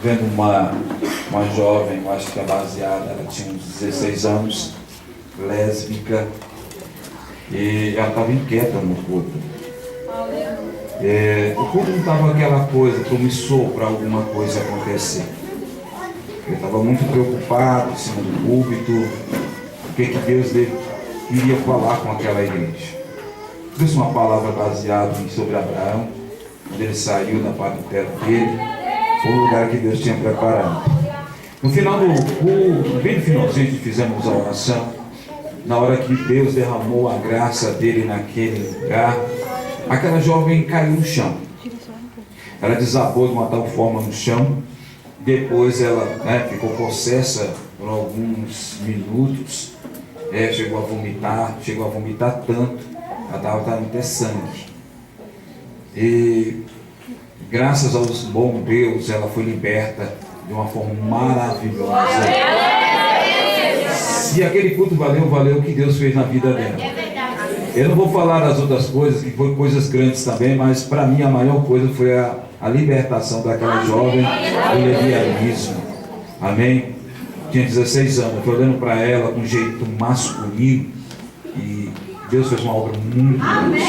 vendo uma jovem, eu acho que é baseada, ela tinha uns 16 anos, lésbica, e ela estava inquieta no culto. O culto não estava aquela coisa promissor para alguma coisa acontecer. Ele estava muito preocupado em cima do púlpito, o que Deus iria falar com aquela igreja. Trouxe uma palavra baseada sobre Abraão, quando ele saiu da parentela dele, foi o lugar que Deus tinha preparado. No final do culto, bem no finalzinho, fizemos a oração. Na hora que Deus derramou a graça dele naquele lugar, aquela jovem caiu no chão. Ela desabou de uma tal forma no chão. Depois ela ficou possessa por alguns minutos. Chegou a vomitar tanto. Ela estava até sangue. E graças aos bons Deus, ela foi liberta de uma forma maravilhosa. Se aquele culto valeu o que Deus fez na vida dela. Eu não vou falar das outras coisas, que foram coisas grandes também, mas para mim a maior coisa foi a libertação daquela jovem do lesbianismo. Amém? Tinha 16 anos, eu fui olhando para ela com um jeito masculino e Deus fez uma obra muito grande.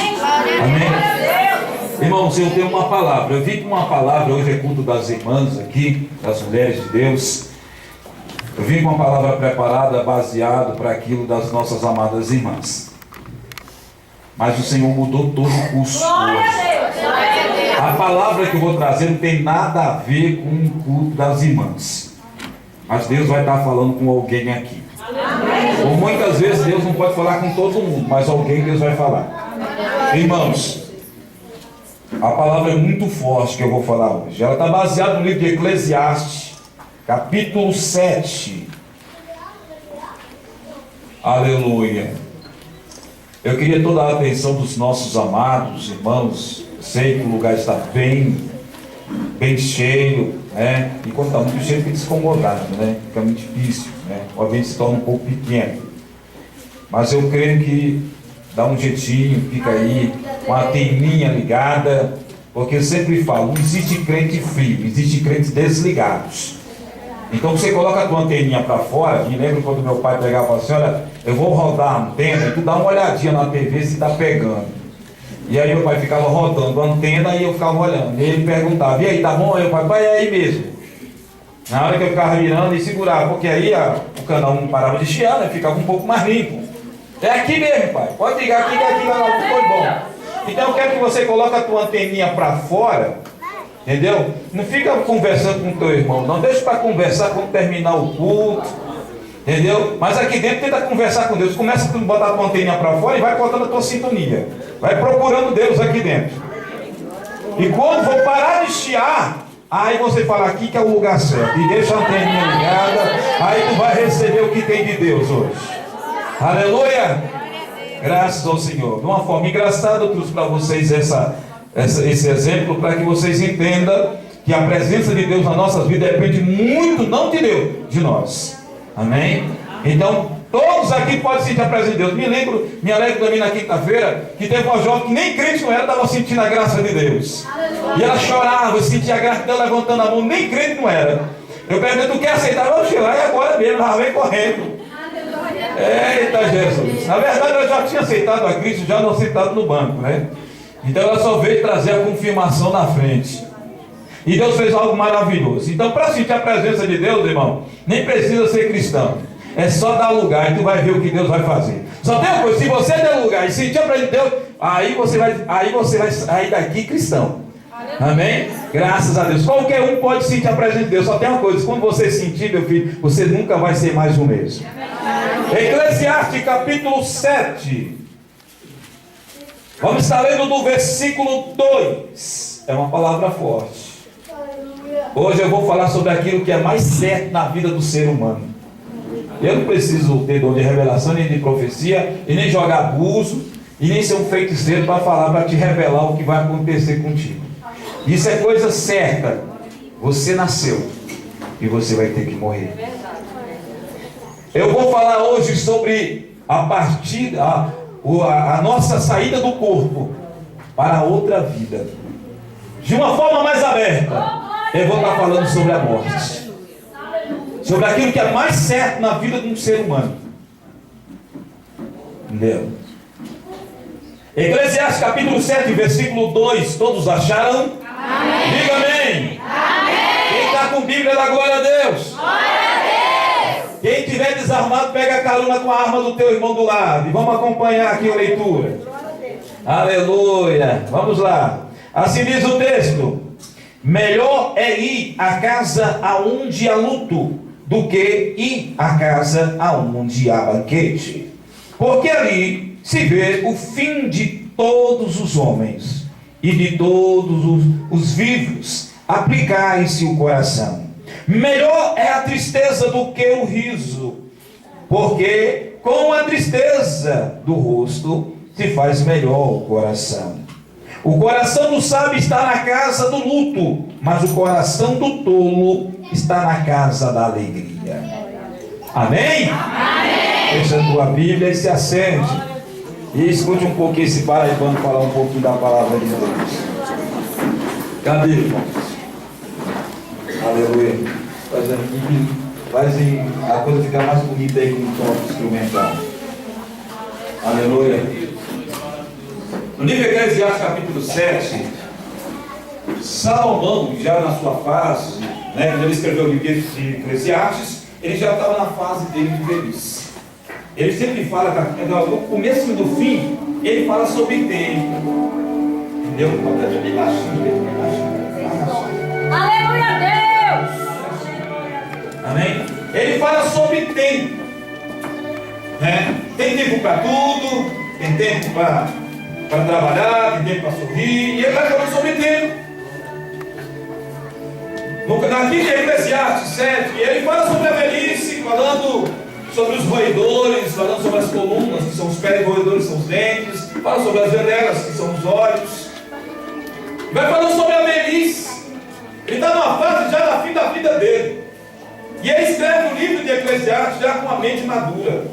Amém? Irmãos, eu tenho uma palavra. Eu vim com uma palavra, hoje é culto das irmãs aqui, das mulheres de Deus. Eu vim com uma palavra preparada, baseado para aquilo das nossas amadas irmãs. Mas o Senhor mudou todo o curso hoje. A palavra que eu vou trazer não tem nada a ver com o culto das irmãs. Mas Deus vai estar falando com alguém aqui. Ou muitas vezes Deus não pode falar com todo mundo, mas alguém Deus vai falar. Irmãos, a palavra é muito forte que eu vou falar hoje. Ela está baseada no livro de Eclesiastes, capítulo 7. Aleluia. Eu queria toda a atenção dos nossos amados irmãos. Eu sei que o lugar está bem cheio, né? E quando está muito cheio fica descomodado, né? Fica muito difícil, né? O ambiente se torna um pouco pequeno. Mas eu creio que dá um jeitinho, fica aí com a anteninha ligada, porque eu sempre falo, não existe crente frio, existe crentes desligados. Então você coloca a tua anteninha para fora. Me lembro quando meu pai pegava e falava assim: olha, eu vou rodar a antena e tu dá uma olhadinha na TV se está pegando. E aí meu pai ficava rodando a antena e eu ficava olhando. E ele perguntava: e aí, tá bom? Aí o pai, é aí mesmo. Na hora que eu ficava virando e segurava, porque aí o canal não parava de chiar, né? Ficava um pouco mais limpo. É aqui mesmo, pai. Pode ligar aqui, que aqui não foi bom. Então eu quero que você coloque a tua anteninha para fora. Entendeu? Não fica conversando com o teu irmão, não. Deixa para conversar quando terminar o culto. Entendeu? Mas aqui dentro tenta conversar com Deus. Começa a botar a tua anteninha para fora e vai cortando a tua sintonia. Vai procurando Deus aqui dentro. E quando for parar de chiar, aí você fala: aqui que é o lugar certo. E deixa a anteninha ligada. Aí tu vai receber o que tem de Deus hoje. Aleluia! Graças ao Senhor. De uma forma engraçada, eu trouxe para vocês esse exemplo para que vocês entendam que a presença de Deus na nossas vidas depende muito, não de Deus, de nós. Amém? Então, todos aqui podem sentir a presença de Deus. Me alegro também na quinta-feira, que teve uma jovem que nem crente não era, estava sentindo a graça de Deus. E ela chorava, eu sentia a graça dela levantando a mão, nem crente não era. Eu perguntei: tu quer aceitar? Vamos chegar, e agora mesmo, ela vem correndo. Eita Jesus! Na verdade, ela já tinha aceitado a Cristo, já não aceitado no banco, né? Então ela só veio trazer a confirmação na frente. E Deus fez algo maravilhoso. Então, para sentir a presença de Deus, irmão, nem precisa ser cristão. É só dar lugar e tu vai ver o que Deus vai fazer. Só tem uma coisa: se você der lugar e sentir a presença de Deus, aí você vai sair daqui cristão. Amém? Graças a Deus. Qualquer um pode sentir a presença de Deus. Só tem uma coisa: quando você sentir, meu filho, você nunca vai ser mais o mesmo. Eclesiastes capítulo 7. Vamos estar lendo do versículo 2. É uma palavra forte. Hoje eu vou falar sobre aquilo que é mais certo na vida do ser humano. Eu não preciso ter dom de revelação, nem de profecia, e nem jogar abuso, e nem ser um feiticeiro para falar, para te revelar o que vai acontecer contigo. Isso é coisa certa. Você nasceu e você vai ter que morrer. Eu vou falar hoje sobre a partida, a nossa saída do corpo para outra vida, de uma forma mais aberta. Eu vou estar falando sobre a morte. Sobre aquilo que é mais certo na vida de um ser humano. Entendeu? Eclesiastes capítulo 7, versículo 2. Todos acharam? Amém. Diga amém. Amém. Quem está com Bíblia, dá glória a Deus. Glória a Deus. Quem estiver desarmado, pega a carona com a arma do teu irmão do lado. E vamos acompanhar aqui a leitura. Aleluia. Vamos lá. Assim diz o texto: melhor é ir à casa aonde há luto do que ir à casa aonde há banquete, porque ali se vê o fim de todos os homens e de todos os vivos. Aplicai-se o coração. Melhor é a tristeza do que o riso, porque com a tristeza do rosto se faz melhor o coração. O coração do sábio está na casa do luto, mas o coração do tolo está na casa da alegria. Amém? Amém. Fecha a tua Bíblia e se assente. E escute um pouquinho esse paraibano falar um pouquinho da palavra de Deus. Cadê, irmãos? Aleluia. Faz a coisa ficar mais bonita aí com o toque instrumental. Aleluia. No livro de Eclesiastes capítulo 7, Salomão, já na sua fase, quando ele escreveu o livro de Eclesiastes, ele já estava na fase dele de velhice. Ele sempre fala, no começo e no fim, ele fala sobre tempo. Entendeu? Bem baixinho. Aleluia a Deus! Amém? Ele fala sobre tempo. Tem tempo para tudo, tem tempo para trabalhar, tem tempo para sorrir, e ele vai falando sobre tempo. Aqui de Eclesiastes 7, ele fala sobre a velhice, falando sobre os roedores, falando sobre as colunas, que são os pés, roedores são os dentes, fala sobre as janelas, que são os olhos. Vai falando sobre a velhice. Ele está numa fase já da fim da vida dele. E ele escreve o livro de Eclesiastes já com a mente madura.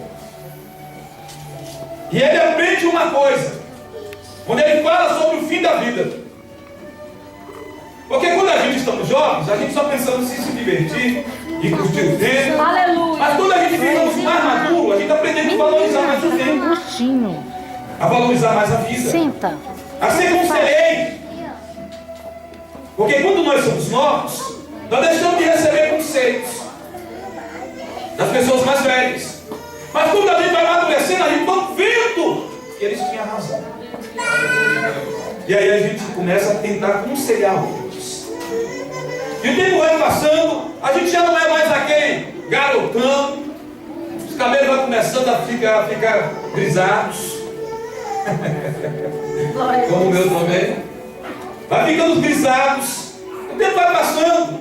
E ele aprende uma coisa, quando ele fala sobre o fim da vida. Porque quando a gente estamos jovens, a gente só pensamos em se divertir e curtir o tempo. Aleluia. Mas quando a gente ficamos mais maduro, a gente aprende a valorizar mais o tempo. A valorizar mais a vida. Senta. Assim como serei. Porque quando nós somos novos, nós deixamos de receber conceitos das pessoas mais velhas. Mas quando a gente vai amadurecendo, a gente vai vendo que eles tinham razão. E aí a gente começa a tentar aconselhar outros. E o tempo vai passando, a gente já não é mais aquele garotão, os cabelos vão começando a ficar grisados. Como o meu também. Vai ficando grisados. O tempo vai passando.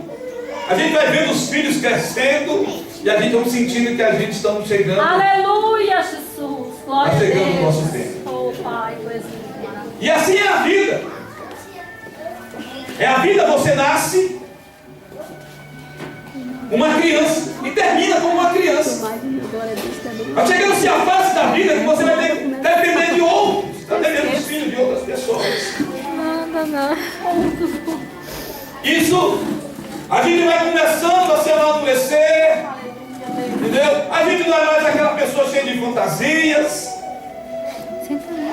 A gente vai vendo os filhos crescendo. E a gente vai sentindo que a gente está chegando. Aleluia, Jesus. Glória a Deus. Está chegando o nosso tempo. Oh, Pai, e assim é a vida. É a vida, você nasce uma criança e termina como uma criança. Vai chegando-se a fase da vida que você vai ter que depender de outros. Está dependendo dos filhos de outras pessoas. Não. Isso, a gente vai começando a se amadurecer. Entendeu? A gente não é mais aquela pessoa cheia de fantasias.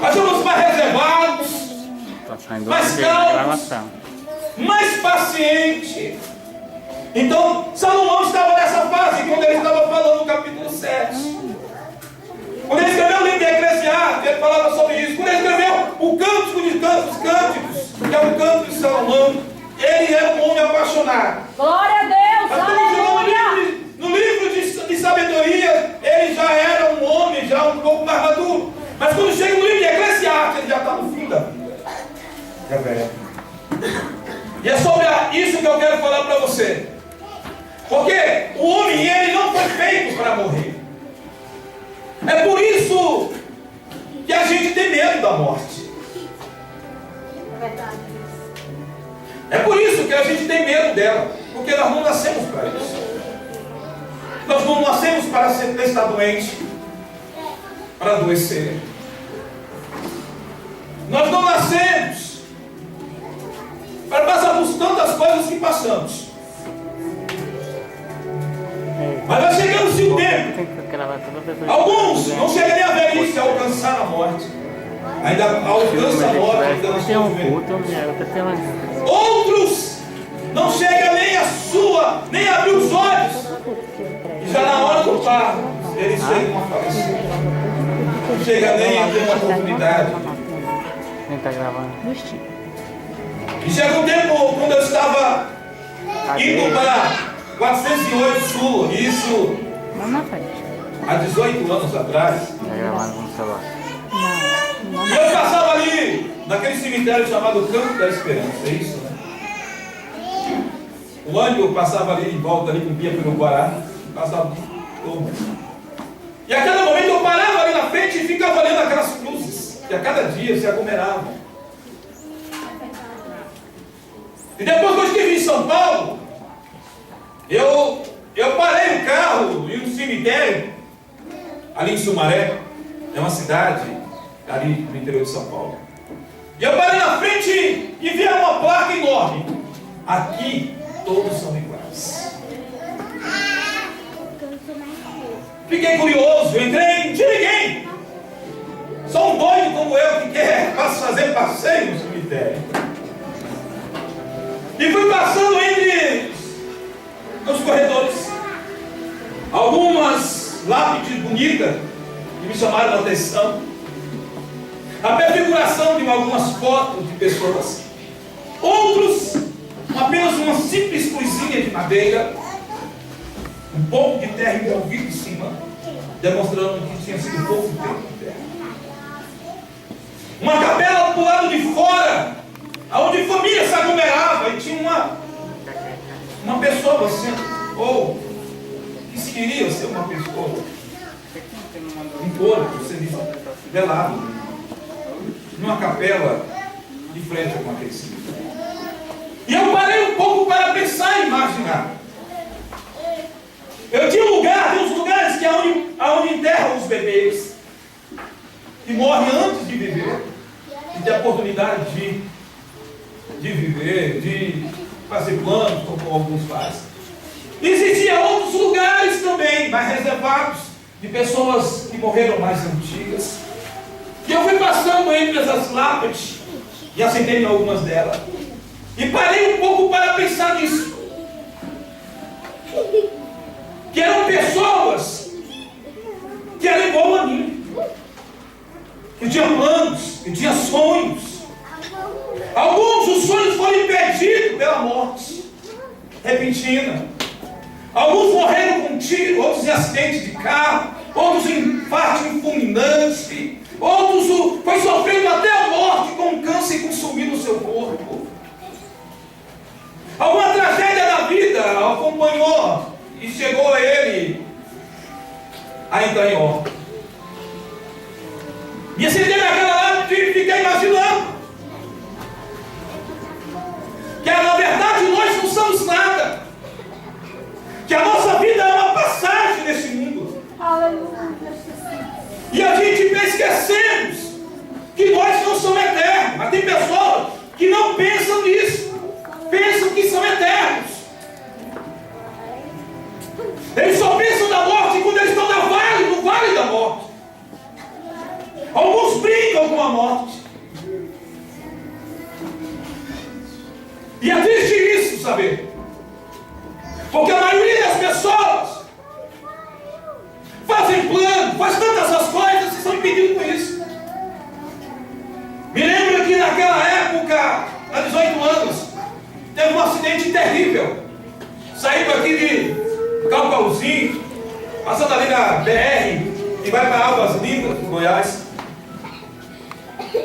Nós somos mais reservados, mais calmos, mais pacientes. Então, Salomão estava nessa fase quando ele estava falando no capítulo 7. Quando ele escreveu o livro de Eclesiastes, ele falava sobre isso. Quando ele escreveu o Cântico de Cânticos, que é o canto de Salomão, ele era um homem apaixonado. glória a Deus, Mas aleluia. no livro de sabedoria, ele já era um homem, já um pouco mais maduro. Mas quando chega no livro de Eclesiastes, ele já está no fim da vida. Já velho. E é sobre isso que eu quero falar para você. Porque o homem, ele não foi feito para morrer. É por isso que a gente tem medo da morte. É por isso que a gente tem medo dela. Porque nós não nascemos para isso. Nós não nascemos para estar doente, para adoecer. Nós não nascemos para passarmos tantas coisas que passamos. Mas vai chegando-se o tempo. Tem que gravar toda vez que eu Alguns não chegam nem a velhice a alcançar a morte. Ainda alcança a morte, ainda na tem sua um juventude. culto, eu tô tendo Outros não chegam nem a sua, nem a abrir os olhos. E já na hora do parto, eles chegam a falecer. Não chega nem a ter uma oportunidade. Quem tá gravando? E chega um tempo quando eu estava indo para 408 Sul, isso Não na frente. há 18 anos atrás. Tá gravando com o celular. E eu passava ali, naquele cemitério chamado Campo da Esperança, é isso, né? O ônibus passava ali em volta, ali com Pia pelo Guará, passava todo. E a cada momento eu parava ali na frente e ficava olhando aquelas cruzes, que a cada dia se aglomeravam. E depois que eu estive em São Paulo, eu parei o carro em um cemitério, ali em Sumaré, é uma cidade ali no interior de São Paulo. E eu parei na frente e vi uma placa enorme. Aqui todos são iguais. Fiquei curioso, entrei, não tinha ninguém. Só um doido como eu que quer fazer passeio no cemitério. E fui passando entre os corredores. Algumas lápides bonitas que me chamaram a atenção. A prefiguração de algumas fotos de pessoas. Outros, apenas uma simples coisinha de madeira, um pouco de terra envolvido em cima, demonstrando que tinha sido pouco tempo de terra. Uma capela do lado de fora, onde família se aglomerava e tinha uma pessoa assim, ou que se queria ser uma pessoa, um corpo sendo velado, numa capela de frente com aquele cemitério. E eu parei um pouco para pensar e imaginar. Eu tinha tem uns lugares que aonde enterram os bebês, que morrem antes de viver, e ter a oportunidade de viver, de fazer planos, como alguns fazem. Existiam outros lugares também, mais reservados, de pessoas que morreram mais antigas. E eu fui passando entre essas lápides, e assentei em algumas delas, e parei um pouco para pensar nisso. Que eram pessoas que eram igual a mim, que tinham planos, que tinham sonhos. Alguns dos sonhos foram impedidos pela morte repentina. Alguns morreram com tiro, outros em acidente de carro, outros em infarto fulminante, outros foi sofrendo até a morte com câncer consumindo o seu corpo. Alguma tragédia da vida acompanhou e chegou a ele a entrar em óbito. E sentei naquela lápide e fiquei imaginando que na verdade nós não somos nada, que a nossa vida é uma passagem nesse mundo. E a gente esquecemos que nós não somos eternos. Mas tem pessoas que não pensam nisso, pensam que são eternos. Eles só pensam na morte quando eles estão no vale da morte. Alguns brincam com a morte. E é triste isso, saber. Porque a maioria das pessoas fazem plano, faz tantas as coisas e são impedidos com isso. Me lembro que naquela época, há 18 anos, teve um acidente terrível. Saindo aqui de Calcauzinho, passando ali na BR e vai para Águas Lindas, em Goiás.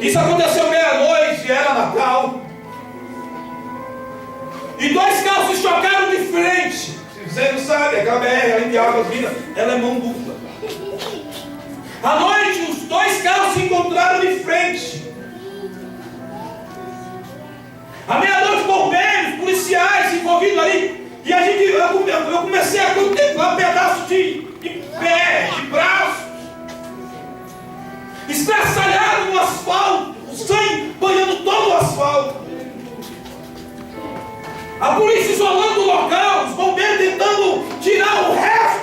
Isso aconteceu meia-noite, era Natal. E dois carros se chocaram de frente. Se você não sabe, aquela BR ali de Águas Lindas, ela é mão dupla. À noite, os dois carros se encontraram de frente. À meia-noite, bombeiros, policiais envolvidos ali. E eu comecei a contemplar um pedaço de pé, de braços, estraçalhado no asfalto, o sangue banhando todo o asfalto. A polícia isolando o local, os bombeiros tentando tirar o resto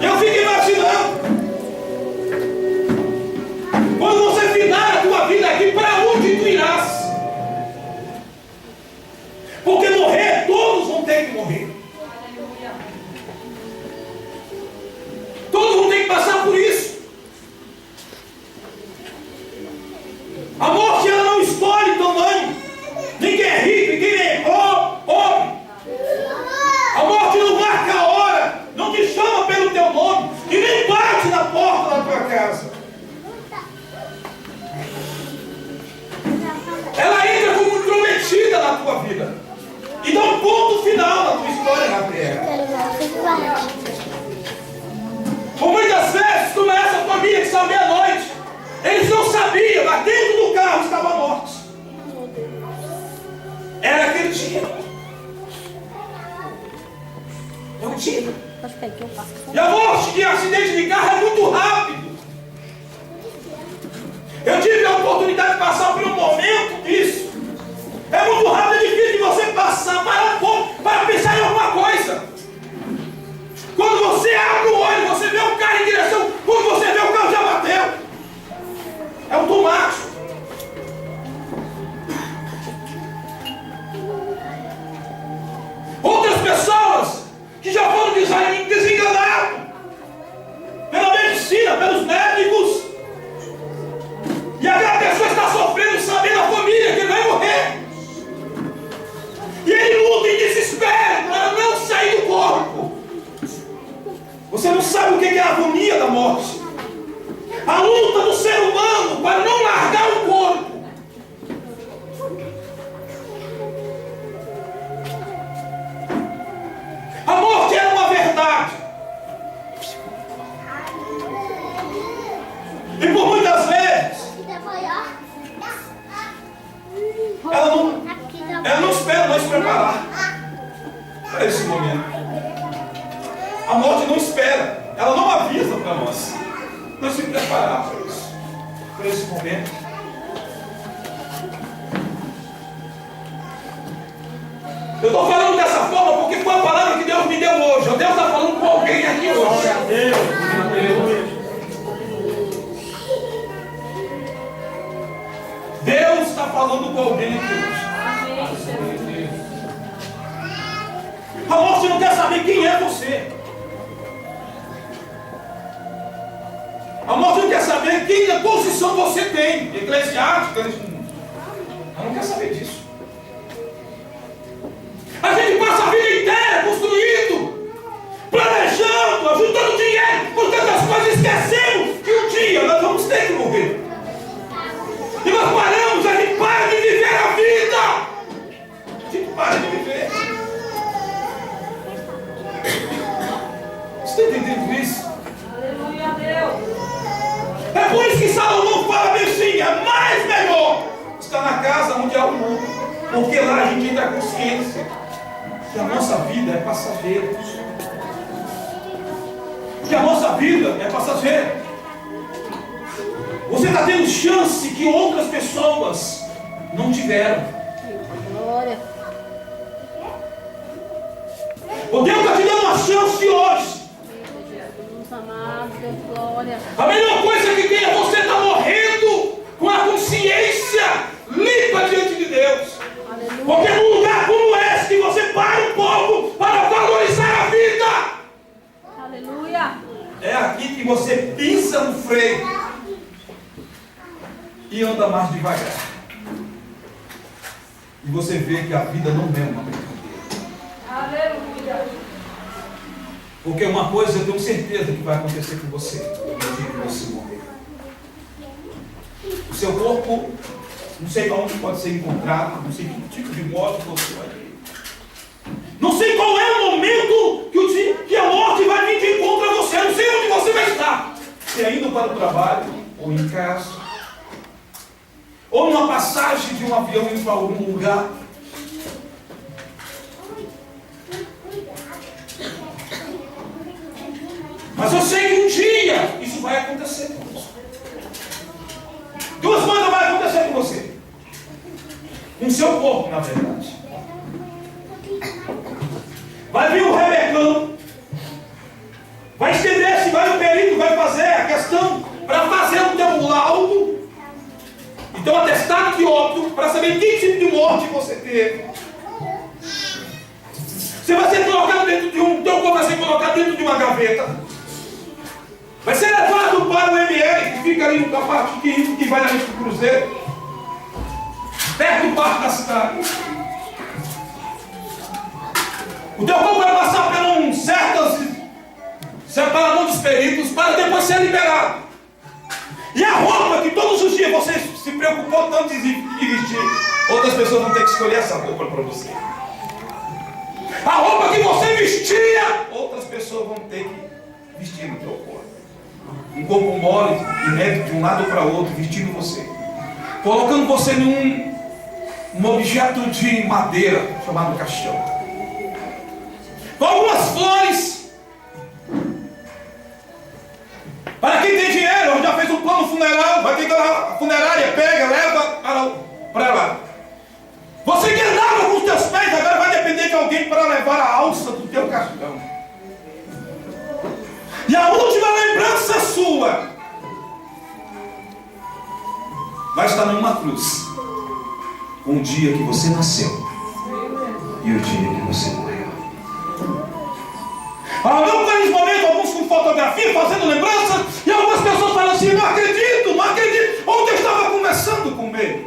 Eu fico imaginando. Quando você findar a tua vida aqui, para onde tu irás? Porque morrer, todos vão ter que morrer. Todos vão ter que passar por isso. A morte, ela não escolhe tamanho. Nem quem é rico, nem quem é pobre. A morte não marca a hora, não te chama pelo teu nome e nem bate na porta da tua casa. Ela entra como intrometida na tua vida e dá um ponto final na tua história na terra. Por muitas vezes, como essa família que saiu meia-noite, eles não sabiam, mas dentro do carro estavam mortos. Era aquele dia. É um dia. E a morte de acidente de carro é muito rápido. Eu tive a oportunidade de passar por um momento disso. É muito rápido, é difícil de você passar, parar um pouco, para pensar em alguma coisa. Quando você abre o olho, você vê o carro em direção, quando você vê o carro já bateu. É automático. Outras pessoas que já foram desenganadas pela medicina, pelos médicos, e aquela pessoa está sofrendo, sabendo a família que ele vai morrer, e ele luta em desespero para não sair do corpo. Você não sabe o que é a agonia da morte, a luta do ser humano para não largar o corpo. A morte era uma verdade. E por muitas vezes ela não espera nós preparar para esse momento. A morte não espera, ela não avisa para nós se preparar para isso, para esse momento. Eu estou falando dessa forma porque foi a palavra que Deus me deu hoje. Deus está falando com alguém aqui hoje. Deus está falando com alguém aqui hoje. A morte não quer saber quem é você. A morte não quer saber que posição você tem. Eclesiástica. Ela não quer saber disso. A gente passa a vida inteira construindo, planejando, ajudando dinheiro, por tantas coisas, esquecemos que um dia nós vamos ter que morrer. E nós paramos, a gente para de viver a vida. A gente para de viver. Você está entendendo isso? Aleluia, Deus. É por isso que Salomão fala bem assim, é mais melhor estar na casa onde há o mundo, porque lá a gente entra a consciência que a nossa vida é passageira. Que a nossa vida é passageira. Você está tendo chance que outras pessoas não tiveram. Glória. O Deus está te dando uma chance hoje. Jesus amado, Deus, glória. A melhor coisa que tem é você estar morrendo com a consciência limpa diante de Deus. Aleluia. Porque num lugar como esse que você para um pouco para valorizar a vida, Aleluia. é aqui que você pisa no freio e anda mais devagar. E você vê que a vida não é uma brincadeira. Aleluia. Porque uma coisa eu tenho certeza que vai acontecer com você no dia que você morrer. O seu corpo, não sei para onde pode ser encontrado, não sei que tipo de morte você vai ter. Não sei qual é o momento que a morte vai vir de encontro a você. Não sei onde você vai estar. Se é indo para o trabalho, ou em casa, ou numa passagem de um avião indo para algum lugar. Mas eu sei que um dia isso vai acontecer com você. Duas coisas vão acontecer com você. Com o seu corpo, na verdade. Vai vir o Rebecão, vai estender-se, vai o perito, vai fazer a questão para fazer o teu laudo e teu atestado de óbito para saber que tipo de morte você teve. Você vai ser colocado dentro de teu corpo vai ser colocado dentro de uma gaveta. Vai ser levado para o ML, que fica ali na parte que vai na lista do Cruzeiro, perto do parque da cidade. O teu corpo vai passar por separador dos peritos para depois ser liberado. E a roupa que todos os dias você se preocupou tanto de vestir, outras pessoas vão ter que escolher essa roupa para você. A roupa que você vestia, outras pessoas vão ter que vestir no teu corpo. Um corpo mole e reto de um lado para o outro, vestindo você, colocando você num objeto de madeira chamado caixão, com algumas flores. Para quem tem dinheiro, já fez um plano funeral, vai ter que ir lá, a funerária pega, leva para lá. Você que andava com os teus pés, agora vai depender de alguém para levar a alça do teu caixão. E a última lembrança sua vai estar numa cruz, com o dia que você nasceu e o dia que você morreu. Não faz momento, alguns com fotografia, fazendo lembrança, e algumas pessoas falam assim: não acredito, ontem eu estava conversando com ele.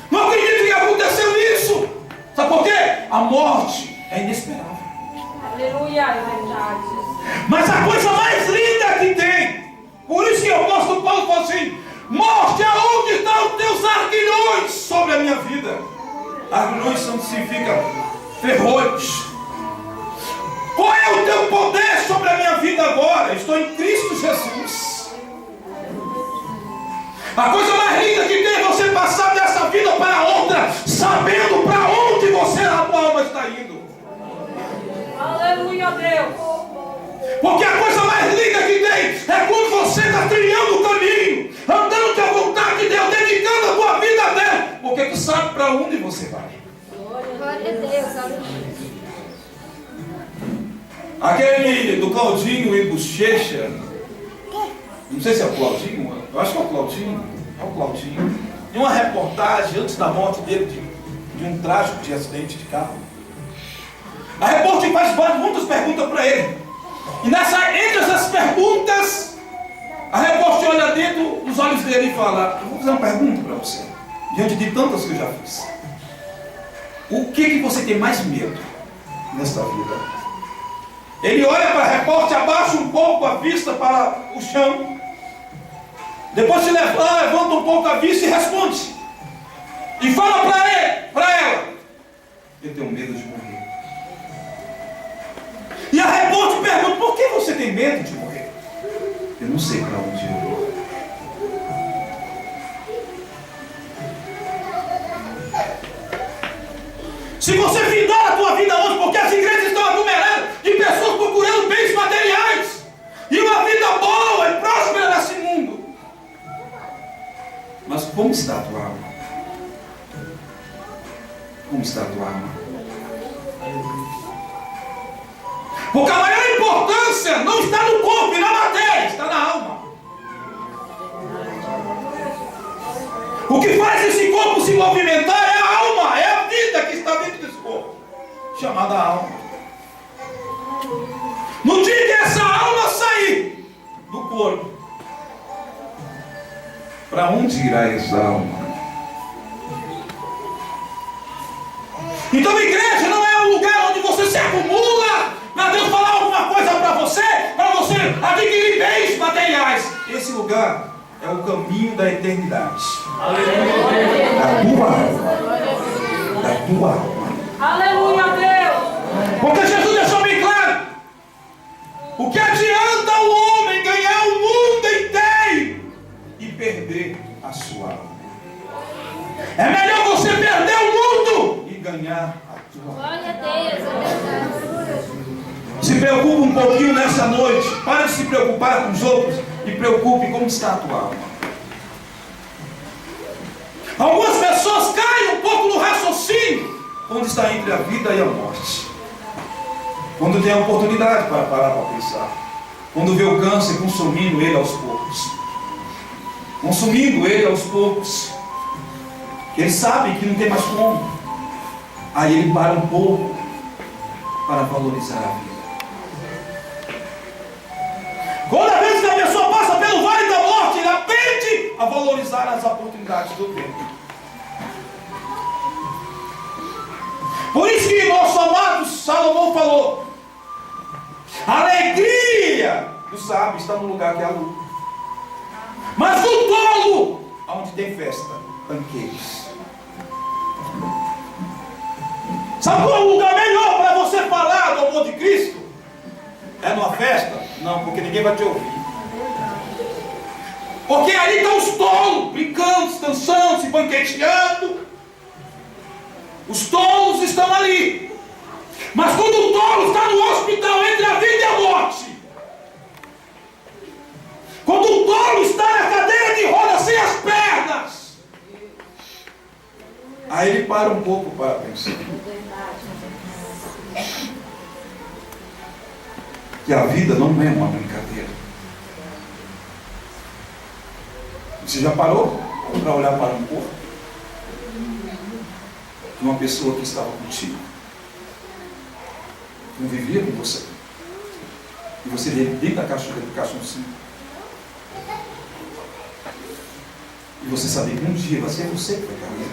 Não acredito que aconteceu isso. Sabe por quê? A morte é inesperável. Aleluia, é verdade. Mas a coisa mais linda que tem, por isso que o apóstolo Paulo fala assim: morte, aonde estão os teus arguilhões sobre a minha vida? Arguilhões significa ferrolhos. Qual é o teu poder sobre a minha vida agora? Estou em Cristo Jesus. A coisa mais linda que tem é você passar dessa vida para outra, sabendo para onde você, a tua alma está indo. Aleluia, Deus. Porque a coisa mais linda que tem é quando você está trilhando o caminho, andando com a vontade de Deus, dedicando a tua vida a Deus, porque tu sabe para onde você vai. Glória a Deus, aleluia. Aquele do Claudinho e Bochecha, não sei se é o Claudinho, eu acho que é o Claudinho, tem uma reportagem antes da morte dele de um trágico de acidente de carro. A repórter faz muitas perguntas para ele, e entre essas perguntas a repórter olha dentro dos olhos dele e fala: eu vou fazer uma pergunta para você, diante de tantas que eu já fiz. O que você tem mais medo nesta vida? Ele olha para a repórter, abaixa um pouco a vista para o chão, depois se levanta um pouco a vista e responde, e fala para ela: eu tenho medo de morrer. E a repórter pergunta: por que você tem medo de morrer? Eu não sei para onde eu vou. Se você findar a tua vida hoje, porque as igrejas estão aglomeradas de pessoas procurando bens materiais e uma vida boa e próspera nesse mundo, mas como está a tua alma? Como está a tua alma? Porque a maior importância não está no corpo e na matéria, está na alma. O que faz esse corpo se movimentar é a alma, é a vida que está dentro desse corpo, chamada alma. No dia que essa alma sair do corpo, para onde irá essa alma? Então a igreja não é um lugar onde você se acumula para Deus falar alguma coisa para você adquirir bens materiais. Esse lugar é o caminho da eternidade. Da tua alma. Da tua alma. Aleluia, Deus. Porque Jesus deixou bem claro: o que adianta o homem ganhar o mundo inteiro e perder a sua alma? É melhor você perder o mundo e ganhar a tua alma. Glória a Deus, é verdade. Se preocupe um pouquinho nessa noite. Pare de se preocupar com os outros e preocupe como está a tua alma. Algumas pessoas caem um pouco no raciocínio onde está entre a vida e a morte. Quando tem a oportunidade para parar para pensar. Quando vê o câncer consumindo ele aos poucos. Consumindo ele aos poucos. Ele sabe que não tem mais como. Aí ele para um pouco para valorizar a vida. Toda vez que a pessoa passa pelo vale da morte, ele aprende a valorizar as oportunidades do tempo. Por isso que nosso amado Salomão falou: a alegria do sábio está no lugar que é a luta, mas o tolo, onde tem festa, banquetes. Sabe qual é o lugar melhor para você falar do amor de Cristo? É numa festa? Não, porque ninguém vai te ouvir. Porque ali estão os tolos, brincando, dançando, se banqueteando. Os tolos estão ali. Mas quando o tolo está no hospital entre a vida e a morte, quando o tolo está na cadeira de rodas sem as pernas, aí ele para um pouco para pensar. Que a vida não é uma brincadeira. Você já parou para olhar para um corpo de uma pessoa que estava contigo, que não vivia com você, e você dentro da caixãozinho, e você sabia que um dia vai ser você que vai cair.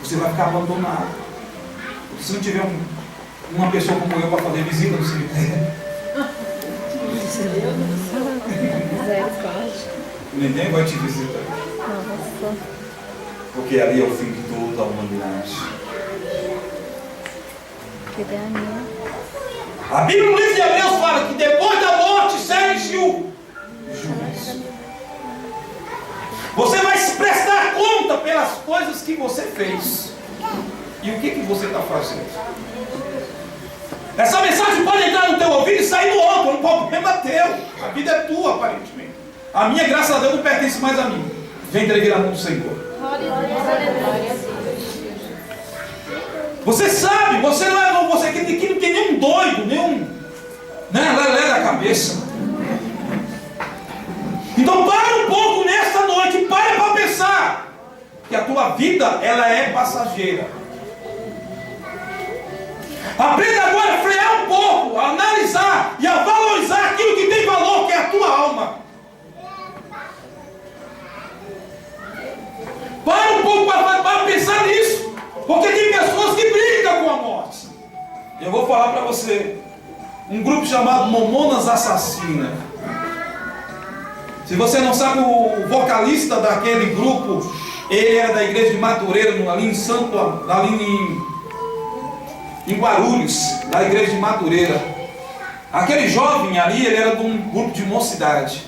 Você vai ficar abandonado. Porque se não tiver uma pessoa como eu para fazer visita no cemitério, ninguém vai te visitar. Porque ali é o fim de toda a humanidade. A Bíblia no livro de Hebreus fala que depois da morte segue-se o juízo. Você vai se prestar conta pelas coisas que você fez. E o que você está fazendo? Essa mensagem pode entrar no teu ouvido e sair no outro. Um problema teu. A vida é tua, aparentemente. A minha, graças a Deus, não pertence mais a mim. Já entreguei na mão do Senhor. Você sabe, você não é você que não tem nenhum doido, nenhum lelé da cabeça. Então para um pouco nesta noite, para pensar que a tua vida ela é passageira. Aprenda agora a frear um pouco, a analisar e a valorizar aquilo que tem valor, que é a tua alma. Para um pouco para pensar nisso, porque tem pessoas que brincam com a morte. Eu vou falar para você, um grupo chamado Mamonas Assassinas. Se você não sabe, o vocalista daquele grupo, ele era da igreja de Matureira, ali em Santo, ali em Guarulhos, da igreja de Matureira. Aquele jovem ali, ele era de um grupo de mocidade.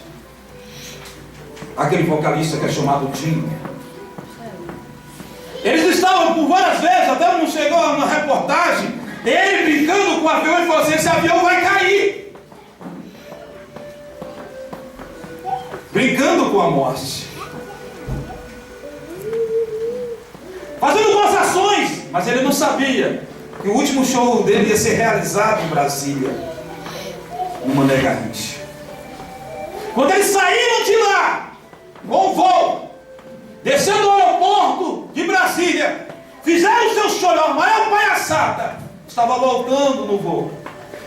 Aquele vocalista que é chamado Tim. Eles estavam por várias vezes, até não chegou uma reportagem, ele brincando com o avião e falou assim: esse avião vai cair. Brincando com a morte. Fazendo boas ações, mas ele não sabia que o último show dele ia ser realizado em Brasília, no Mané Garrincha. Quando eles saíram de lá, com o voo, descendo do aeroporto de Brasília, fizeram o seu show, a maior palhaçada, estava voltando no voo.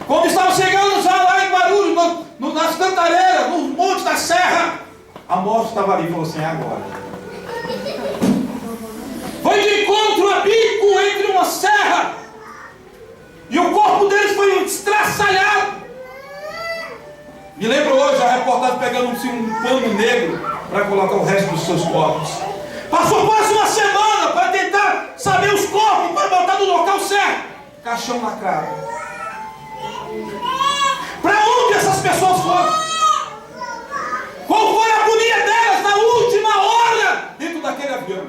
Quando estavam chegando já lá em Guarulhos, nas Cantareiras, nos montes da serra, a morte estava ali e falou assim: é agora. Foi de encontro a bico entre uma serra, e o corpo deles foi estraçalhado. Me lembro hoje a reportagem pegando um pano negro para colocar o resto dos seus corpos. Passou quase uma semana para tentar saber os corpos, para botar no local certo. Caixão lacrado. Para onde essas pessoas foram? Qual foi a agonia delas na última hora dentro daquele avião?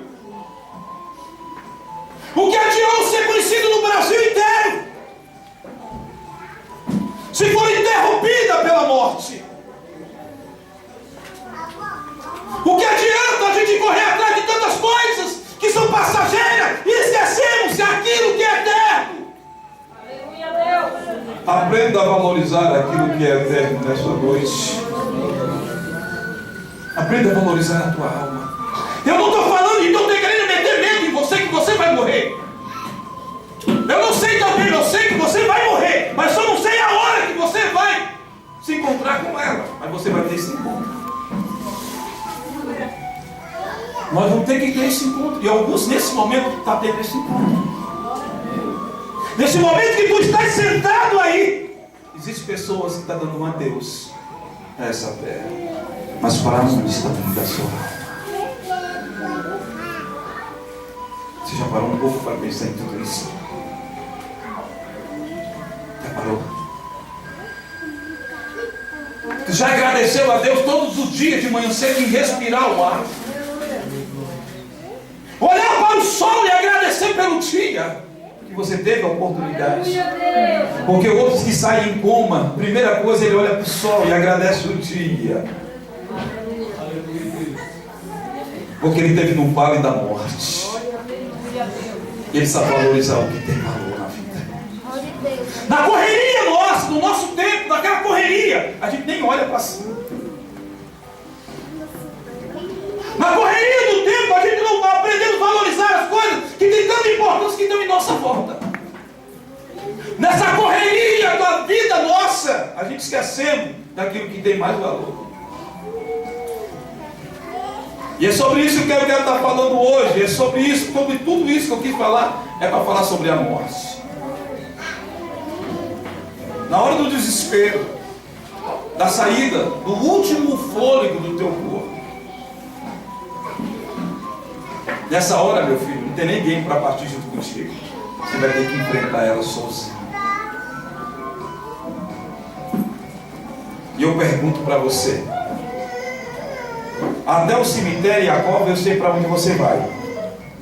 O que adianta ser conhecido no Brasil inteiro se for interrompida pela morte? O que adianta a gente correr atrás de tantas coisas que são passageiras e esquecemos Aprenda a valorizar aquilo que é eterno nessa noite. Aprenda a valorizar a tua alma. Eu não estou falando de não ter querendo meter medo em você, que você vai morrer. Eu não sei também, eu sei que você vai morrer, mas só não sei a hora que você vai se encontrar com ela. Mas você vai ter esse encontro. Nós vamos ter que ter esse encontro. E alguns nesse momento estão tendo esse encontro. Nesse momento que tu estás sentado aí, existem pessoas que estão dando um adeus a essa terra, mas para onde está vindo a sua alma? Você já parou um pouco para pensar em tudo isso? Já parou? Tu já agradeceu a Deus todos os dias de manhã cedo em respirar o ar? Olhar para o sol e agradecer pelo dia que você teve a oportunidade. Porque outros que saem em coma, primeira coisa ele olha para o sol e agradece o dia. Porque ele teve no vale da morte. Ele sabe valorizar o que tem valor na vida. Na correria nossa, no nosso tempo, naquela correria, a gente nem olha para cima. Na correria do tempo, a gente não aprendeu a valorizar as coisas que têm tanta importância que estão em nossa volta. Nessa correria da vida nossa, a gente esquecemos daquilo que tem mais valor. E é sobre isso que eu quero estar falando hoje. É sobre isso, sobre tudo isso que eu quis falar. É para falar sobre a morte. Na hora do desespero, da saída, do último fôlego do teu corpo. Nessa hora, meu filho, não tem ninguém para partir junto contigo. Você vai ter que enfrentar ela sozinho. E eu pergunto para você: até o cemitério e a cova eu sei para onde você vai,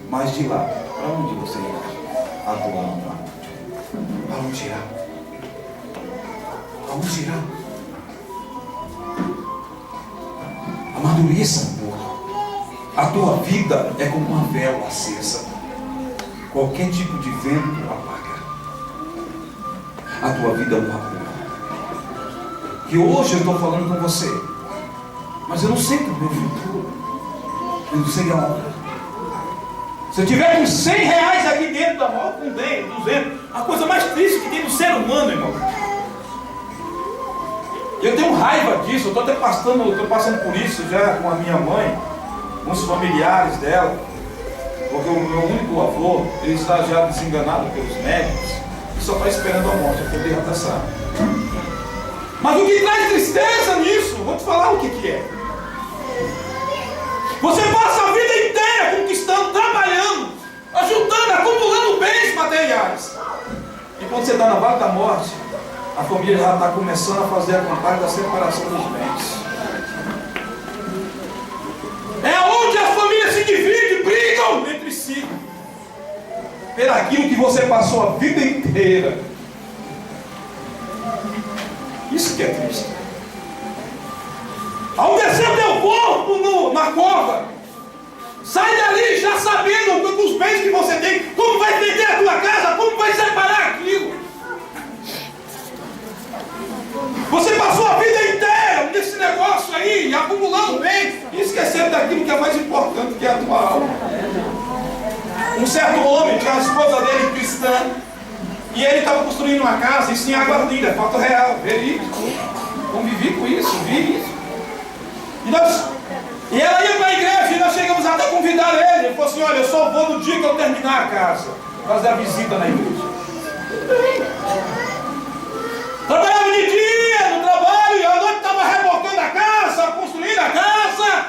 mas de lá, para onde você irá? A tua alma. Para onde irá? Aonde irá? Amadureça, amor. A tua vida é como uma vela acesa. Qualquer tipo de vento apaga. A tua vida é um vapor. Que hoje eu estou falando com você, mas eu não sei do meu futuro. Eu não sei a hora. Se eu tiver com 100 reais aqui dentro da mão, com 10, 200, a coisa mais triste que tem no ser humano, irmão. Eu tenho raiva disso. Eu estou até passando por isso já com a minha mãe, com os familiares dela, porque o meu único avô, ele está já desenganado pelos médicos e só está esperando a morte, a poder abraçar. Mas o que traz tristeza nisso, vou te falar o que é. Você passa a vida inteira conquistando, trabalhando, ajudando, acumulando bens materiais. E quando você está na vale da morte, a família já está começando a fazer a contagem da separação dos bens. É onde as famílias se dividem, brigam entre si. Por aquilo que você passou a vida inteira. Isso que é triste. Ao descer teu corpo na cova, sai dali já sabendo dos bens que você tem, como vai vender a tua casa, como vai separar aquilo. Você passou a vida inteira nesse negócio aí, acumulando bens, e esquecendo daquilo que é mais importante, que é a tua alma. Um certo homem tinha a esposa dele cristã, e ele estava construindo uma casa, isso em Aguardilha, fato real, verídico. Convivi com isso, vi isso. E ela ia para a igreja e nós chegamos até a convidar ele. Ele falou assim: olha, eu só vou no dia que eu terminar a casa, fazer a visita na igreja. Trabalhava de dia no trabalho e à noite estava rebocando a casa, construindo a casa.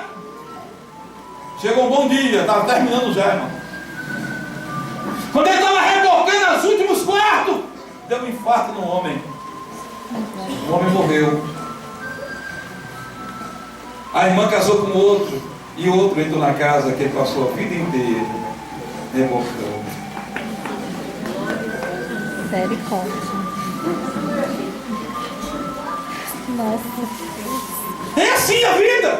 Chegou um bom dia, estava terminando já, irmão. Quando ele estava rebocando os últimos quartos, deu um infarto no homem. O homem morreu. A irmã casou com outro, e outro entrou na casa que ele passou a vida inteira rebocando. Misericórdia. Nossa. É assim a vida.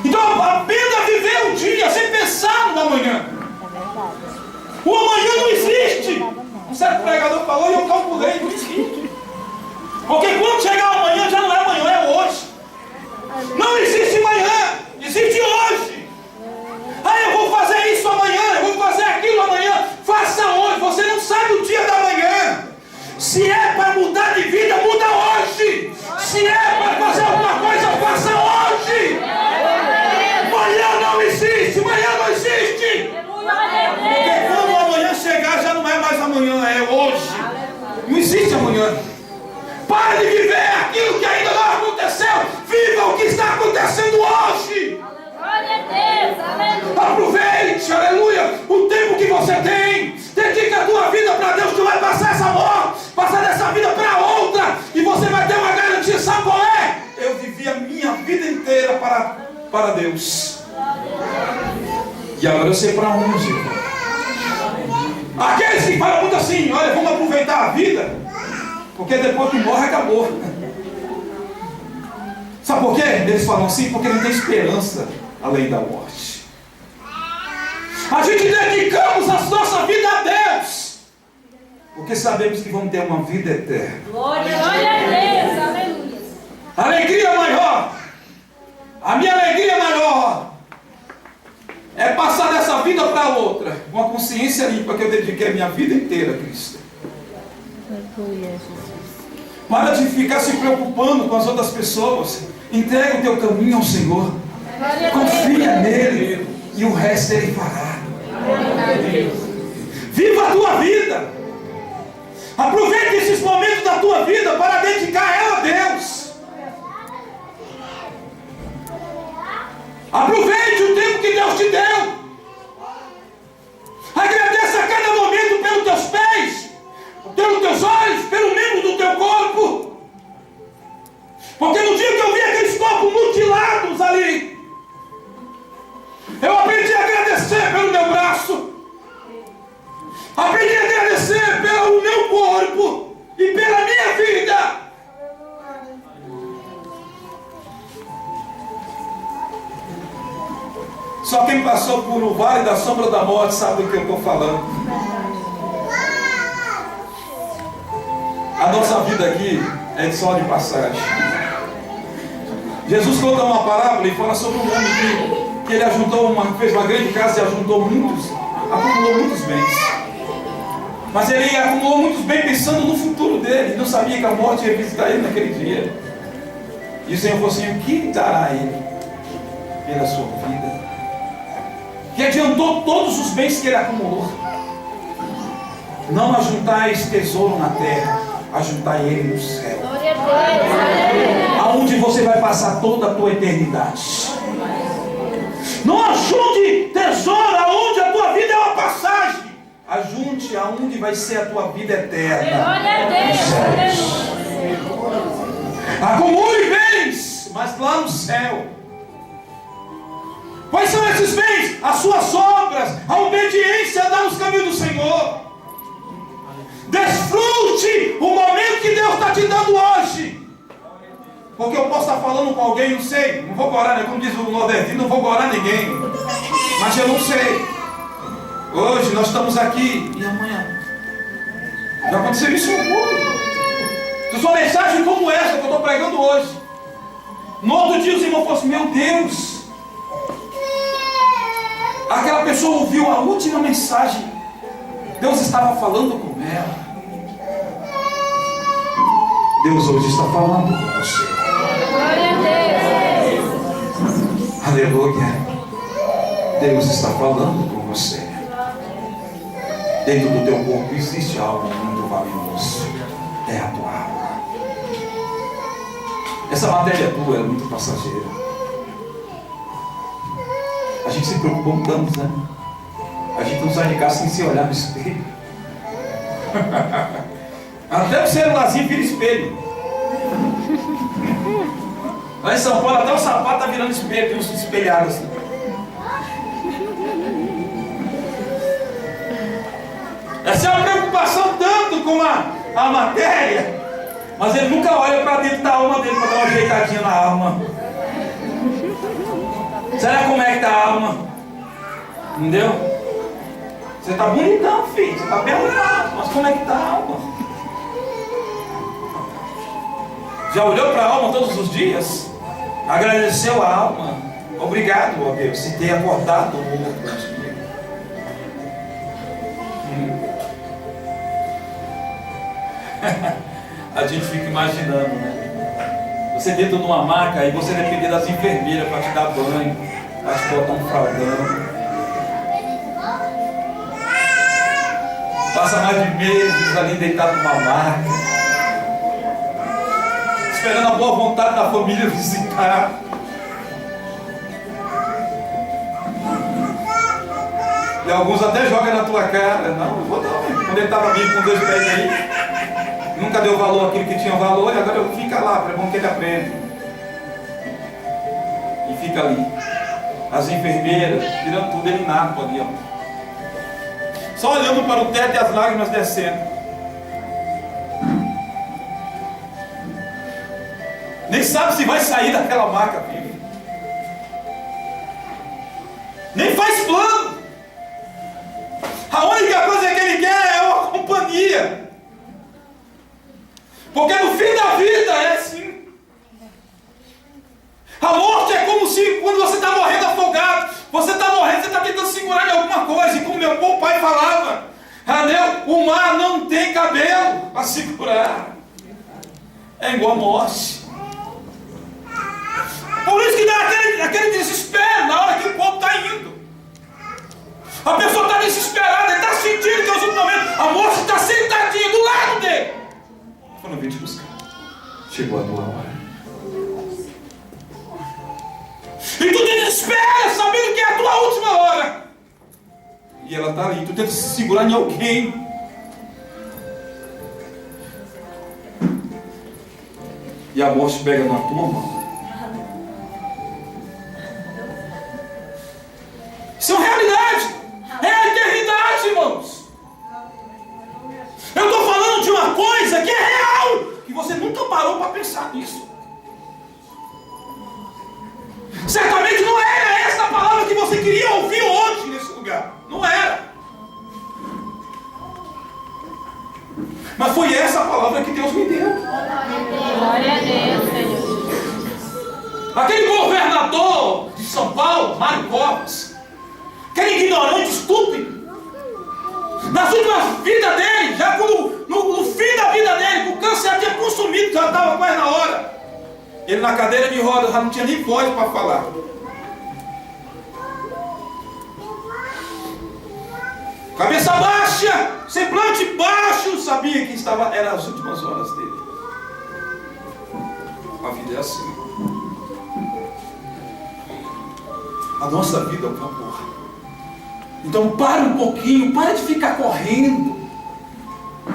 Então aprenda a viver o dia sem pensar no amanhã. É verdade. O amanhã não existe. Um certo pregador falou e eu calculei, não existe. Porque quando chegar amanhã, já não é amanhã, é hoje. Não existe amanhã, existe hoje. Ah, eu vou fazer isso amanhã, eu vou fazer aquilo amanhã. Faça hoje, você não sabe o dia da manhã. Se é para mudar de vida, muda hoje. Se é para fazer alguma coisa, faça hoje. Amanhã não existe, amanhã não existe. Porque quando o amanhã chegar, já não é mais amanhã, é hoje. Não existe amanhã. Pare de viver aquilo que ainda não aconteceu. Viva o que está acontecendo hoje. Aproveite, aleluia, o tempo que você tem. Dedica a tua vida para Deus. Tu vai passar essa morte, passar dessa vida para outra, e você vai ter uma garantia. Sabe qual é? Eu vivi a minha vida inteira para Deus. E agora eu sei para onde. Aqueles que falam muito assim: olha, vamos aproveitar a vida, porque depois que morre, acabou. Sabe por quê? Eles falam assim: porque não tem esperança além da morte. A gente dedicamos a nossa vida a Deus, porque sabemos que vamos ter uma vida eterna. Glória a Deus, aleluia. Alegria maior, a minha alegria maior é passar dessa vida para outra, com a consciência limpa, que eu dediquei a minha vida inteira a Cristo. Aleluia, Jesus. Para de ficar se preocupando com as outras pessoas. Entrega o teu caminho ao Senhor. Confia nele e o resto ele fará. Viva a tua vida. Aproveite esses momentos da tua vida para dedicar ela a Deus. Aproveite o tempo que Deus te deu. Agradeça a cada momento pelos teus pés, pelos teus olhos, pelo membro do teu corpo. Porque no dia que eu vi aqueles corpos mutilados ali, eu aprendi a agradecer pelo meu braço. Aprendi a agradecer pelo meu corpo e pela minha vida. Só quem passou por o vale da sombra da morte sabe do que eu estou falando. A nossa vida aqui é só de passagem. Jesus conta uma parábola e fala sobre um homem que ele fez uma grande casa e acumulou muitos bens. Mas ele acumulou muitos bens pensando no futuro dele. Não sabia que a morte ia visitar ele naquele dia. E o Senhor falou assim: o que dará a ele pela sua vida? Que adiantou todos os bens que ele acumulou. Não ajuntais tesouro na terra, ajuntai ele no céu, aonde você vai passar toda a tua eternidade. Não ajunte tesouro aonde a tua vida é uma passagem. Ajunte aonde vai ser a tua vida eterna. Acumule bens, mas lá no céu. Quais são esses bens? As suas obras, a obediência a dar nos caminhos do Senhor. Desfrute o momento que Deus está te dando hoje. Porque eu posso estar falando com alguém, não sei, não vou gorar, né? Como diz o nordestino, não vou gorar ninguém. Mas eu não sei. Hoje nós estamos aqui e amanhã já aconteceu isso no mundo. Se uma mensagem como essa que eu estou pregando hoje, no outro dia os irmãos falaram assim: meu Deus, aquela pessoa ouviu a última mensagem, Deus estava falando com ela. Deus hoje está falando com você. Glória a Deus. Aleluia. Deus está falando com você. Dentro do teu corpo existe algo muito valioso. É a tua alma. Essa matéria tua é muito passageira. A gente se preocupa tanto, né? A gente não sai de casa sem se olhar no espelho. Até o celularzinho vira espelho. Lá em São Paulo até o sapato está virando espelho, tem uns espelhados assim. Essa é uma preocupação tanto com a matéria, mas ele nunca olha para dentro da alma dele para dar uma ajeitadinha na alma. Será como é que está a alma? Entendeu? Você está bonitão, filho, você está bem olhado, mas como é que está a alma? Já olhou para a alma todos os dias? Agradeceu a alma? Obrigado, ó Deus, se ter acordado o mundo para ti. A gente fica imaginando, né? Você dentro de uma maca e você depender das enfermeiras para te dar banho, para te botar um fraldão. Passa mais de meses ali deitado numa maca, esperando a boa vontade da família visitar. E alguns até jogam na tua cara. Não, eu vou não. Quando ele estava vivo com 2 pés aí, nunca deu valor àquilo que tinha valor, e agora fica lá, é bom que ele aprenda. E fica ali. As enfermeiras, tirando tudo, ele nato ali, ó. Só olhando para o teto e as lágrimas descendo. Nem sabe se vai sair daquela maca viva. Nem faz plano. A única coisa que ele quer é uma companhia. Porque no fim da vida é assim. A morte é como se quando você está morrendo afogado, você está morrendo, você está tentando segurar em alguma coisa. E como meu bom pai falava, o mar não tem cabelo para segurar. É igual a morte. Por isso que dá aquele desespero na hora que o povo está indo. A pessoa está desesperada, ele está sentindo que é o último momento. A morte está sentadinha do lado dele. Quando eu vim te buscar, chegou a tua hora. E tu te desespera, sabendo que é a tua última hora. E ela está ali, tu tenta se segurar em alguém. E a morte pega na tua mão. Isso é uma realidade. É a eternidade, irmãos. Eu estou falando de uma coisa que é real, que você nunca parou para pensar nisso. Certamente não era essa a palavra que você queria ouvir hoje nesse lugar. Não era. Mas foi essa a palavra que Deus me deu. Glória a Deus, Senhor. Aquele governador de São Paulo, Mário Covas, aquele ignorante estúpido, nas últimas vidas dele, já no fim da vida dele, o câncer já tinha consumido, já estava quase na hora. Ele na cadeira de rodas, já não tinha nem voz para falar. Cabeça baixa, semblante baixo, sabia que eram as últimas horas dele. A vida é assim. A nossa vida é o campo. Então para um pouquinho, para de ficar correndo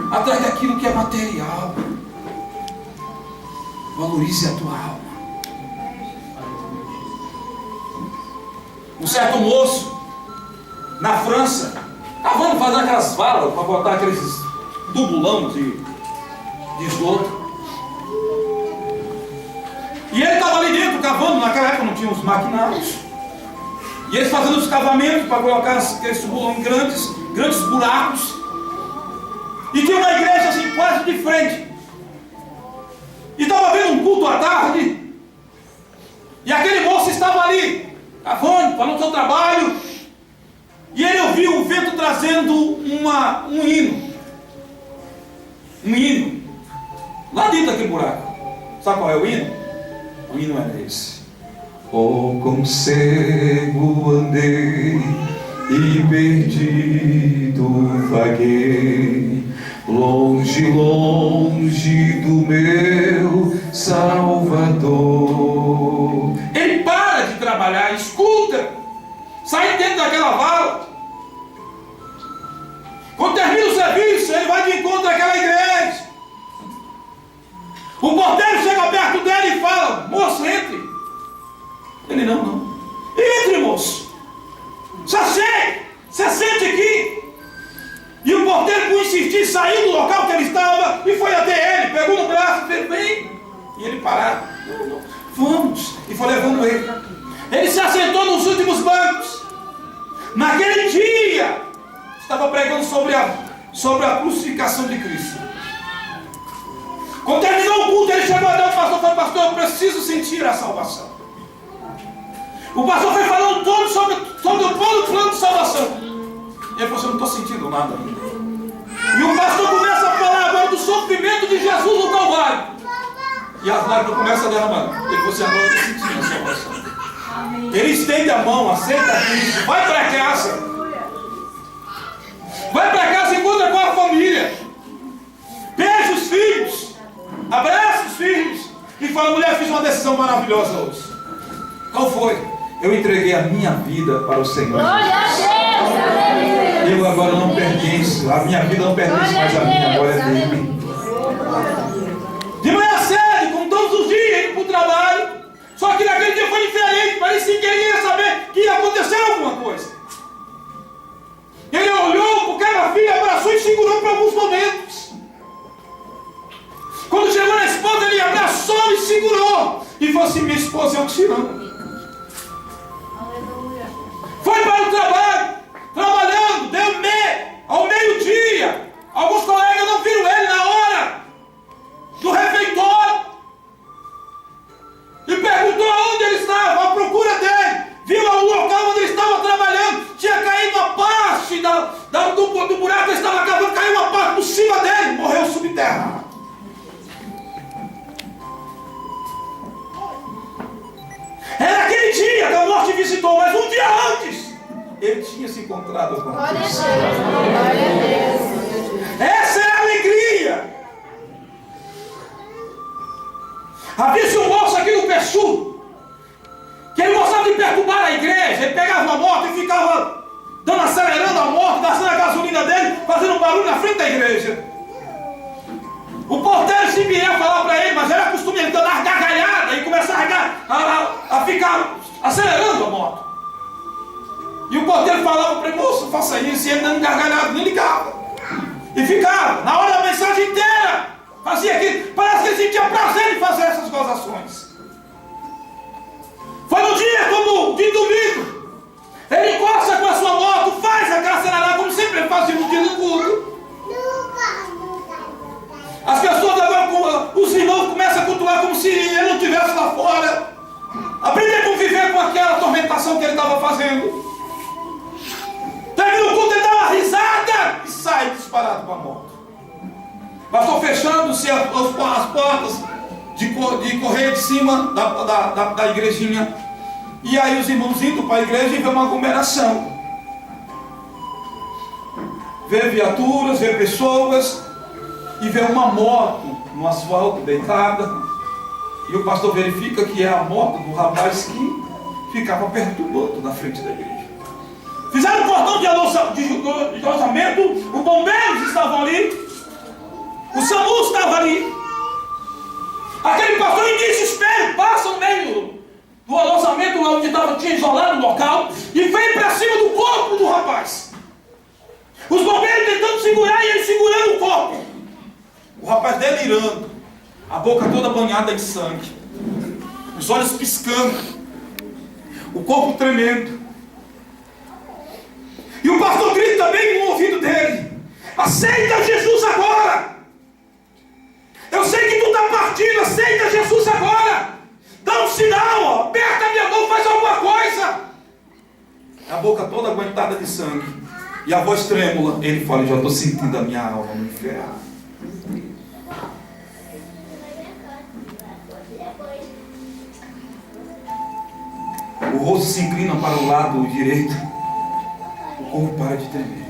atrás daquilo que é material. Valorize a tua alma. Um certo moço na França, vamos fazer aquelas valas para botar aqueles tubulão de esgoto. E ele estava ali dentro cavando, naquela época não tinha os maquinários. E eles fazendo os cavamentos para colocar aqueles tubulões grandes buracos. E tinha uma igreja assim quase de frente. E estava vendo um culto à tarde. E aquele moço estava ali, cavando, fazendo o seu trabalho. E ele ouviu o vento trazendo um hino. Um hino. Lá dentro daquele buraco. Sabe qual é o hino? O hino era esse. Oh, como cego andei e perdido vaguei, longe, longe do meu Salvador. Ele para de trabalhar, escuta, sai dentro daquela vala. Quando termina o serviço, ele vai de encontro àquela igreja. O porteiro chega perto dele e fala: moço, entre. Ele: não. Entre, moço. Você sente aqui. E o porteiro, por insistir, saiu do local que ele estava e foi até ele, pegou no braço e fez: vem. E ele parado: não, vamos. E foi levando ele. Ele se assentou nos últimos bancos. Naquele dia, estava pregando sobre a crucificação de Cristo. Quando terminou o culto, ele chegou até o pastor e falou: pastor, eu preciso sentir a salvação. O pastor foi falando todo sobre todo o plano de salvação. E ele falou: eu não estou sentindo nada ainda. E o pastor começa a falar agora do sofrimento de Jesus no Calvário. E as lágrimas começam a derramar. Ele falou assim: agora eu estou sentindo a salvação. Ele estende a mão, aceita Cristo, vai para casa. Vai para casa e encontra com a família. Beija os filhos. Abraça os filhos. E fala: mulher, fiz uma decisão maravilhosa hoje. Qual foi? Eu entreguei a minha vida para o Senhor. Glória a Deus. Eu agora não pertenço. A minha vida não pertence mais a mim, agora é dele. De manhã cedo, como todos os dias, indo para o trabalho. Só que naquele dia foi diferente. Parecia que ele ia saber que ia acontecer alguma coisa. Ele olhou porque a filha, abraçou e segurou por alguns momentos. Quando chegou na esposa, ele abraçou e segurou. E falou assim: minha esposa, eu te amo. Foi para o trabalho, trabalhando, ao meio-dia. Alguns colegas não viram ele na hora do refeitório. E perguntou aonde ele estava, à procura dele. Viu o local onde ele estava trabalhando. Tinha caído uma parte do buraco que ele estava cavando, caiu uma parte por cima dele. Morreu subterrado. Era aquele dia que a morte visitou, mas um dia antes, ele tinha se encontrado com Glória a Cristo. Deus. Glória a Deus. Essa é a alegria. Havia-se um moço aqui no Peixu, que ele gostava de perturbar a igreja. Ele pegava uma moto e ficava acelerando a moto, gastando a gasolina dele, fazendo barulho na frente da igreja. O porteiro se viria falar para ele, mas era costume ele dar gargalhada e começar a ficar acelerando a moto. E o porteiro falava para ele: moço, faça isso. E ele dando gargalhada, nem ligava. E ficava, na hora da mensagem inteira, fazia aquilo. Parece que ele sentia prazer em fazer essas gozações. Foi no dia como de domingo. Ele encosta com a sua moto, faz aquela acelerada, como sempre ele fazia no dia do culto. As pessoas agora, os irmãos começam a cultuar como se ele não estivesse lá fora. Aprender a conviver com aquela atormentação que ele estava fazendo. Termina o culto, ele dá uma risada e sai disparado com a moto. Pastor fechando-se as portas de correia de cima da igrejinha. E aí os irmãos indo para a igreja e vê uma aglomeração. Vê viaturas, vê pessoas. E vê uma moto no asfalto deitada. E o pastor verifica que é a moto do rapaz que ficava perturbando na frente da igreja. Fizeram um cordão de alojamento. Os bombeiros estavam ali. O SAMU estava ali. Aquele pastor em desespero passa no meio do alojamento lá onde tinha isolado o local e vem para cima do corpo do rapaz. Os bombeiros tentando segurar e ele segurando o corpo. O rapaz delirando, a boca toda banhada em sangue, os olhos piscando, o corpo tremendo. E o pastor grita bem no ouvido dele: aceita Jesus agora. Eu sei que tu está partindo, aceita Jesus agora. Dá um sinal, aperta a minha mão, faz alguma coisa. A boca toda aguentada de sangue e a voz trêmula. Ele fala: já estou sentindo a minha alma no inferno. O rosto se inclina para o lado direito. O corpo para de tremer.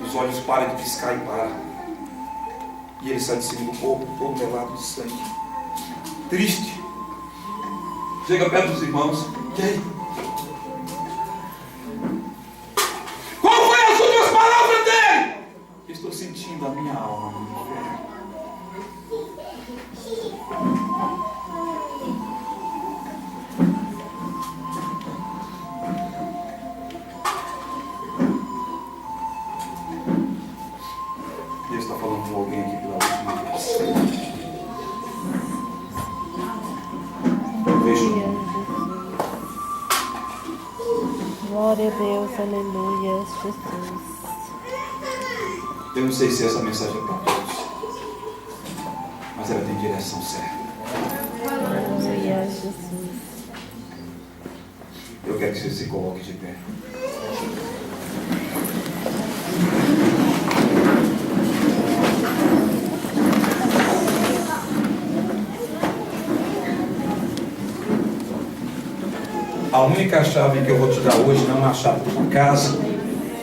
Os olhos param de piscar e param. E ele sai de cima do corpo, todo melado de sangue. Triste. Chega perto dos irmãos. E aí? Qual foi as últimas palavras dele? Estou sentindo a minha alma no inferno. Deus está falando com alguém aqui pela última vez. Veja. Glória a Deus, aleluia, Jesus. Eu não sei se essa mensagem é para todos. mas ela tem direção certa. Aleluia, Jesus. Eu quero que você se coloque de pé. A única chave que eu vou te dar hoje não é a chave de uma casa,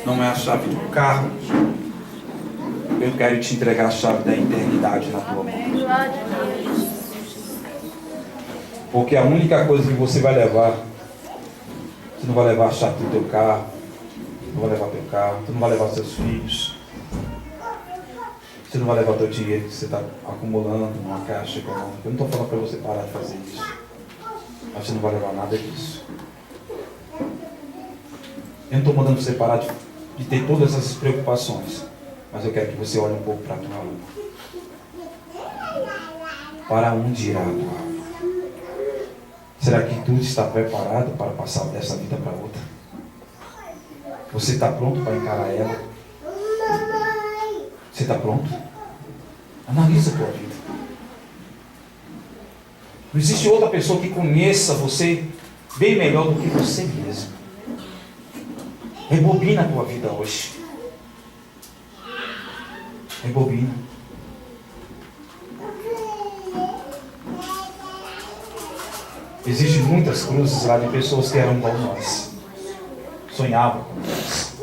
não é a chave de um carro. Eu quero te entregar a chave da eternidade na tua mão. Porque a única coisa que você vai levar, você não vai levar a chave do teu carro, não vai levar teu carro, você não vai levar seus filhos, você não vai levar teu dinheiro que você está acumulando numa caixa econômica. Eu não estou falando para você parar de fazer isso, mas você não vai levar nada disso. Eu não estou mandando você parar de ter todas essas preocupações, mas eu quero que você olhe um pouco para a tua alma. Para onde irá a tua alma? Será que tu está preparado para passar dessa vida para outra? Você está pronto para encarar ela? Você está pronto? Analisa a tua vida. Não existe outra pessoa que conheça você bem melhor do que você mesmo. Rebobina a tua vida hoje. Rebobina. Existem muitas cruzes lá de pessoas que eram como nós. Sonhavam com nós.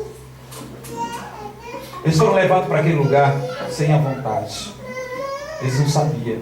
Eles foram levados para aquele lugar sem a vontade. Eles não sabiam.